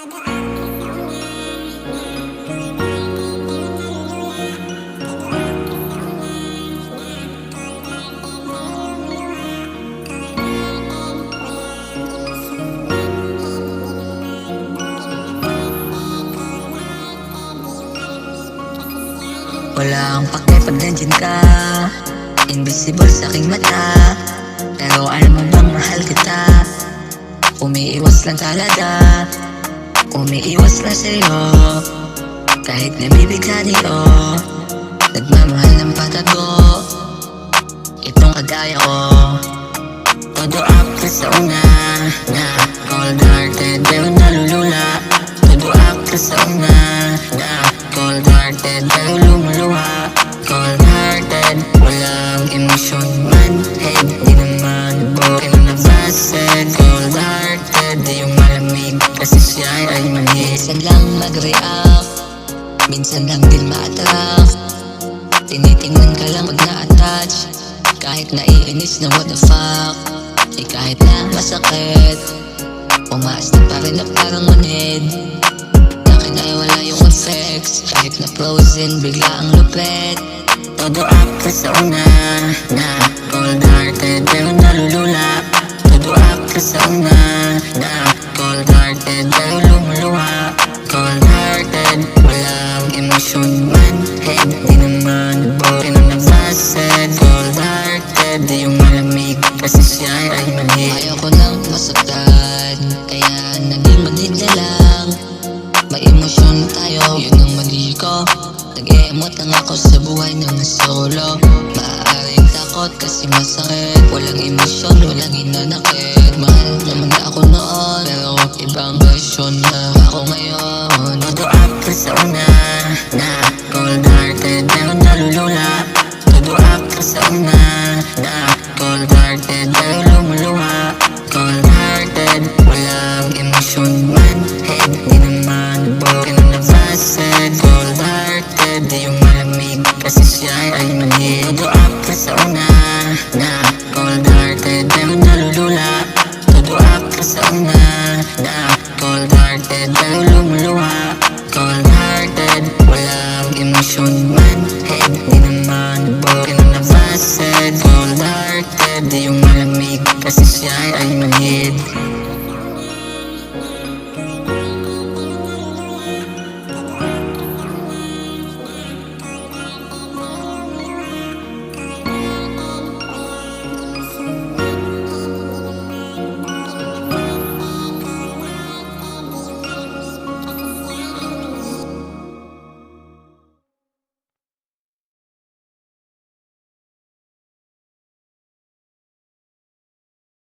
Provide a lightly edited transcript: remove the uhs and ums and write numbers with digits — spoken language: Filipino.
Wala akong pake pag nandyan ka, invisible sa aking mata. Pero alam mo bang mahal kita, umiiwas lang talaga. Umiiwas lang sa'yo, kahit nabibigla niyo. Nagmamahal ng patago, itong kagaya ko. Todo after sa una, na cold-hearted pero nalulula. Todo after sa una, na cold-hearted pero lumuluha. Cold-hearted, walang emosyon man. Hey, di naman broken na nabased. Cold-hearted, di yung malamig kasi siya ay mali. Minsan lang mag-react, minsan lang din ma-attract. Tinitingnan ka lang pag na-attach, kahit naiinis na what the fuck. Kahit na masakit, umaas na pa rin na parang manid. Akin ay wala yung effects, kahit na frozen bigla ang lupit. Todo after sa una, na cold-hearted pero nalulula. Todo after sa una, na cold-hearted pero lumuluha. Cold-hearted, walang emosyon man. Hey, di naman broken na nabased. Cold-hearted, di yung malamig kasi siya ay mali. Ayoko nang masaktan, kaya naging manid na lang. May emosyon tayo, yun ang mali ko. Nag-e-emote lang ako sa buhay ng solo. Maaaring takot kasi masakit, walang emosyon, walang hinanakit. Mahal naman na ako noon, pero ibang version na ako ngayon. Todo after sa una, na